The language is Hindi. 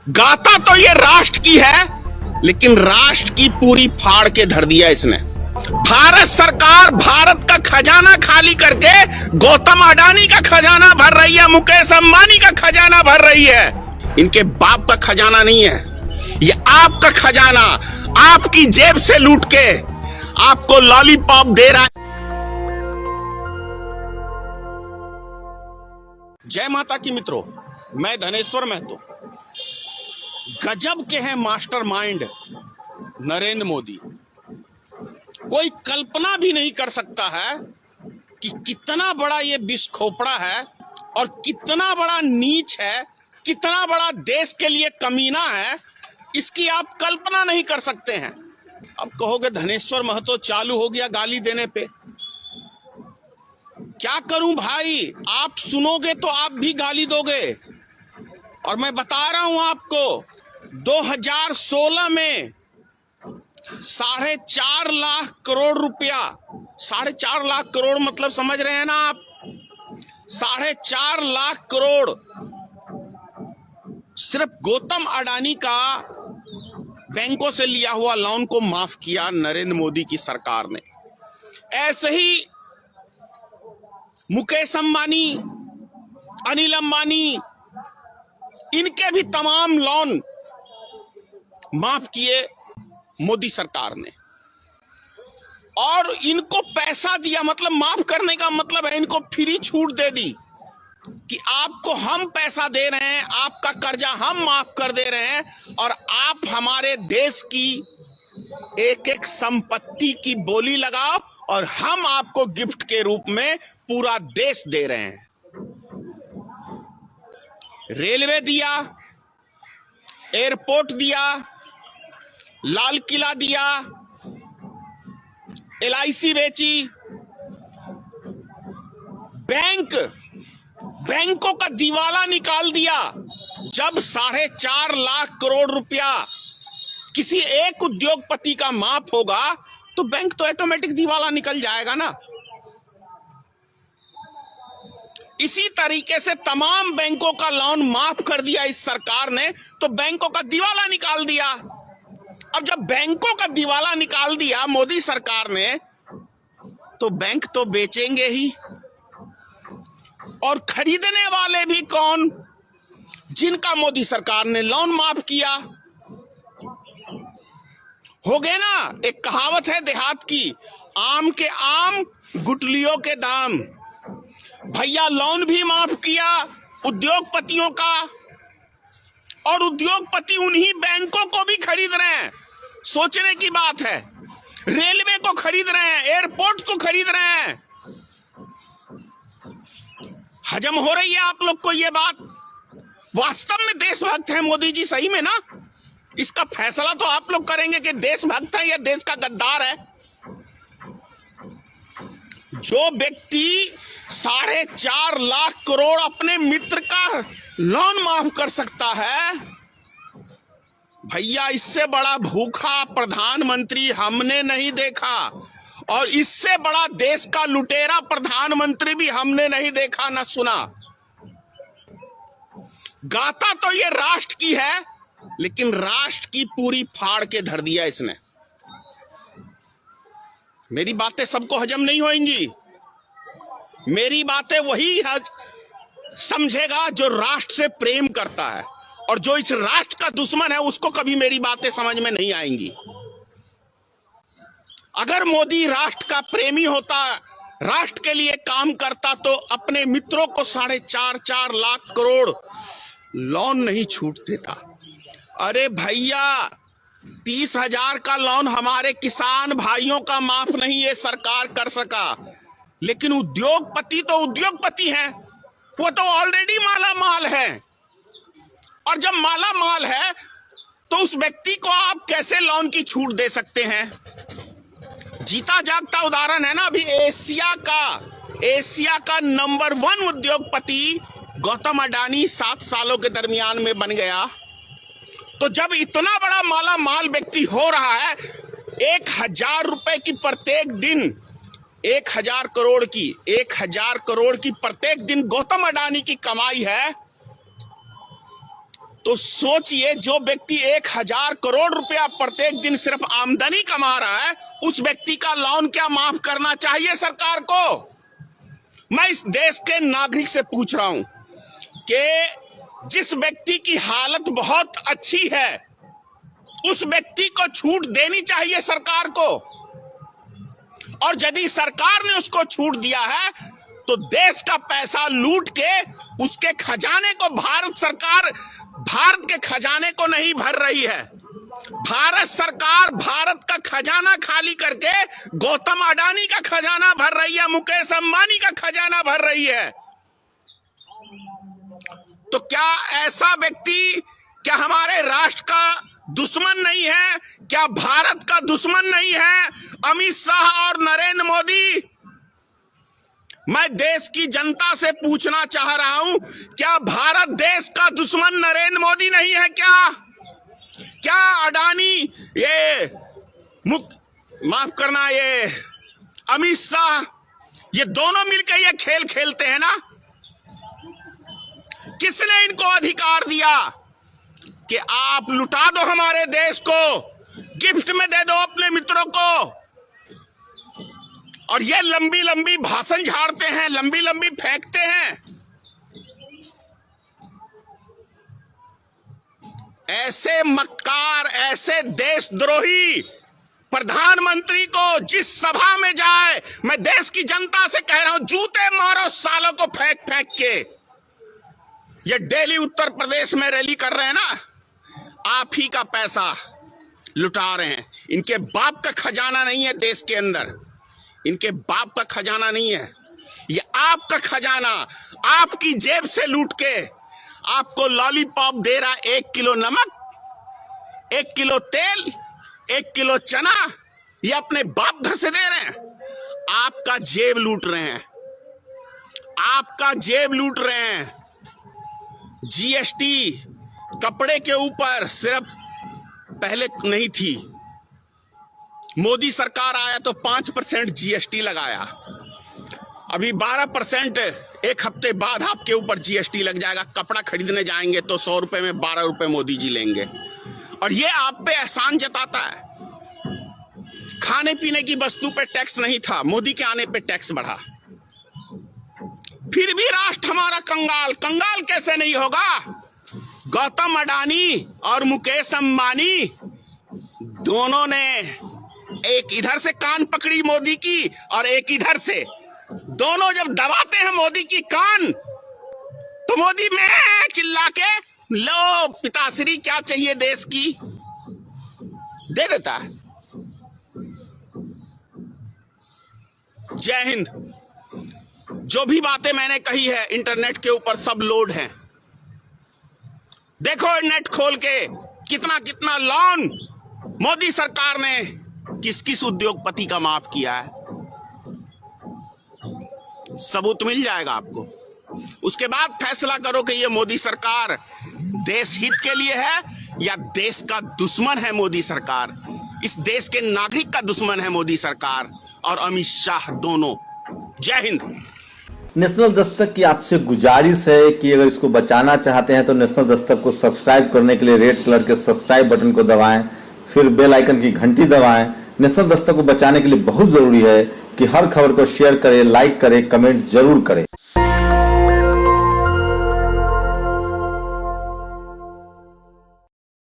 गाता तो ये राष्ट्र की है, लेकिन राष्ट्र की पूरी फाड़ के धर दिया इसने। भारत सरकार भारत का खजाना खाली करके गौतम अडानी का खजाना भर रही है, मुकेश अंबानी का खजाना भर रही है। इनके बाप का खजाना नहीं है, ये आपका खजाना आपकी जेब से लूट के आपको लॉलीपॉप दे रहा है। जय माता की मित्रों, मैं धनेश्वर महतो। गजब के हैं मास्टरमाइंड नरेंद्र मोदी। कोई कल्पना भी नहीं कर सकता है कि कितना बड़ा ये विस्फोपड़ा है और कितना बड़ा नीच है, कितना बड़ा देश के लिए कमीना है, इसकी आप कल्पना नहीं कर सकते हैं। अब कहोगे धनेश्वर महतो चालू हो गया गाली देने पे। क्या करूं भाई, आप सुनोगे तो आप भी गाली दोगे। और मैं बता रहा हूं आपको, 2016 में 4.5 लाख करोड़ रुपया, 4.5 लाख करोड़ मतलब समझ रहे हैं ना आप, 4.5 लाख करोड़ सिर्फ गौतम अडानी का बैंकों से लिया हुआ लोन को माफ किया नरेंद्र मोदी की सरकार ने। ऐसे ही मुकेश अंबानी, अनिल अंबानी, इनके भी तमाम लोन माफ किए मोदी सरकार ने। और इनको पैसा दिया, मतलब माफ करने का मतलब है इनको फ्री छूट दे दी कि आपको हम पैसा दे रहे हैं, आपका कर्जा हम माफ कर दे रहे हैं और आप हमारे देश की एक एक संपत्ति की बोली लगाओ और हम आपको गिफ्ट के रूप में पूरा देश दे रहे हैं। रेलवे दिया, एयरपोर्ट दिया, लाल किला दिया, LIC बेची, बैंकों का दिवाला निकाल दिया। जब 4.5 लाख करोड़ रुपया किसी एक उद्योगपति का माफ होगा तो बैंक तो ऑटोमेटिक दिवाला निकल जाएगा ना। इसी तरीके से तमाम बैंकों का लोन माफ कर दिया इस सरकार ने, तो बैंकों का दिवाला निकाल दिया। अब जब बैंकों का दिवाला निकाल दिया मोदी सरकार ने, तो बैंक तो बेचेंगे ही, और खरीदने वाले भी कौन? जिनका मोदी सरकार ने लोन माफ किया। हो गए ना, एक कहावत है देहात की, आम के आम गुठलियों के दाम। भैया लोन भी माफ किया उद्योगपतियों का, और उद्योगपति उन्हीं बैंकों को भी खरीद रहे हैं। सोचने की बात है, रेलवे को खरीद रहे हैं, एयरपोर्ट को खरीद रहे हैं। हजम हो रही है आप लोग को ये बात? वास्तव में देशभक्त है मोदी जी, सही में ना? इसका फैसला तो आप लोग करेंगे कि देशभक्त है या देश का गद्दार है। जो व्यक्ति 4.5 लाख करोड़ अपने मित्र का लोन माफ कर सकता है, भैया इससे बड़ा भूखा प्रधानमंत्री हमने नहीं देखा, और इससे बड़ा देश का लुटेरा प्रधानमंत्री भी हमने नहीं देखा न सुना। गाता तो ये राष्ट्र की है, लेकिन राष्ट्र की पूरी फाड़ के धर दिया इसने। मेरी बातें सबको हजम नहीं होंगी। मेरी बातें वही समझेगा जो राष्ट्र से प्रेम करता है, और जो इस राष्ट्र का दुश्मन है उसको कभी मेरी बातें समझ में नहीं आएंगी। अगर मोदी राष्ट्र का प्रेमी होता, राष्ट्र के लिए काम करता, तो अपने मित्रों को 4.5 लाख करोड़ लोन नहीं छूट देता। अरे भैया 30,000 का लोन हमारे किसान भाइयों का माफ नहीं ये सरकार कर सका, लेकिन उद्योगपति तो उद्योगपति हैं, वो तो ऑलरेडी माला माल है। और जब माला माल है तो उस व्यक्ति को आप कैसे लोन की छूट दे सकते हैं? जीता जागता उदाहरण है ना, अभी एशिया का नंबर 1 उद्योगपति गौतम अडानी 7 सालों के दरमियान में बन गया। तो जब इतना बड़ा माला माल व्यक्ति हो रहा है, 1,000 रुपए की प्रत्येक दिन, 1,000 करोड़ की प्रत्येक दिन गौतम अडानी की कमाई है, तो सोचिए, जो व्यक्ति 1000 करोड़ रुपया प्रत्येक दिन सिर्फ आमदनी कमा रहा है, उस व्यक्ति का लोन क्या माफ करना चाहिए सरकार को? मैं इस देश के नागरिक से पूछ रहा हूं कि जिस व्यक्ति की हालत बहुत अच्छी है, उस व्यक्ति को छूट देनी चाहिए सरकार को। और यदि सरकार ने उसको छूट दिया है तो देश का पैसा लूट के उसके खजाने को भारत सरकार, भारत के खजाने को नहीं भर रही है। भारत सरकार भारत का खजाना खाली करके गौतम अडानी का खजाना भर रही है, मुकेश अंबानी का खजाना भर रही है। तो क्या ऐसा व्यक्ति, क्या हमारे राष्ट्र का दुश्मन नहीं है? क्या भारत का दुश्मन नहीं है अमित शाह और नरेंद्र मोदी? मैं देश की जनता से पूछना चाह रहा हूं, क्या भारत देश का दुश्मन नरेंद्र मोदी नहीं है? क्या अडानी, ये माफ करना, ये अमित शाह, ये दोनों मिलकर ये खेल खेलते हैं ना? किसने इनको अधिकार दिया कि आप लुटा दो हमारे देश को, गिफ्ट में दे दो अपने मित्रों को? और ये लंबी लंबी भाषण झाड़ते हैं, लंबी लंबी फेंकते हैं। ऐसे मक्कार, ऐसे देशद्रोही प्रधानमंत्री को जिस सभा में जाए, मैं देश की जनता से कह रहा हूं, जूते मारो सालों को फेंक फेंक के। ये दिल्ली उत्तर प्रदेश में रैली कर रहे हैं ना, आप ही का पैसा लुटा रहे हैं। इनके बाप का खजाना नहीं है देश के अंदर, इनके बाप का खजाना नहीं है, ये आपका खजाना, आपकी जेब से लूट के आपको लॉलीपॉप दे रहा। 1 किलो नमक, 1 किलो तेल, 1 किलो चना, ये अपने बाप घर से दे रहे हैं। आपका जेब लूट रहे हैं, आपका जेब लूट रहे हैं। जीएसटी कपड़े के ऊपर सिर्फ पहले नहीं थी, मोदी सरकार आया तो 5% जीएसटी लगाया, अभी 12%। एक हफ्ते बाद आपके ऊपर जीएसटी लग जाएगा। कपड़ा खरीदने जाएंगे तो 100 रुपए में 12 रुपए मोदी जी लेंगे, और ये आप पे एहसान जताता है। खाने पीने की वस्तु पे टैक्स नहीं था, मोदी के आने पे टैक्स बढ़ा। फिर भी राष्ट्र हमारा कंगाल। कंगाल कैसे नहीं होगा? गौतम अडानी और मुकेश अंबानी दोनों ने एक इधर से कान पकड़ी मोदी की और एक इधर से, दोनों जब दबाते हैं मोदी की कान तो मोदी में चिल्ला के, लो पिताश्री क्या चाहिए देश की, दे देता है। जय हिंद। जो भी बातें मैंने कही है इंटरनेट के ऊपर सब लोड है, देखो नेट खोल के कितना कितना लोन मोदी सरकार ने किस किस उद्योगपति का माफ किया है, सबूत मिल जाएगा आपको। उसके बाद फैसला करो कि ये मोदी सरकार देश हित के लिए है या देश का दुश्मन है मोदी सरकार। इस देश के नागरिक का दुश्मन है मोदी सरकार और अमित शाह दोनों। जय हिंद। नेशनल दस्तक की आपसे गुजारिश है कि अगर इसको बचाना चाहते हैं तो नेशनल दस्तक को सब्सक्राइब करने के लिए रेड कलर के सब्सक्राइब बटन को दबाएं, फिर बेल आइकन की घंटी दबाएं। नेशनल दस्तक को बचाने के लिए बहुत जरूरी है कि हर खबर को शेयर करें, लाइक करें, कमेंट जरूर करें।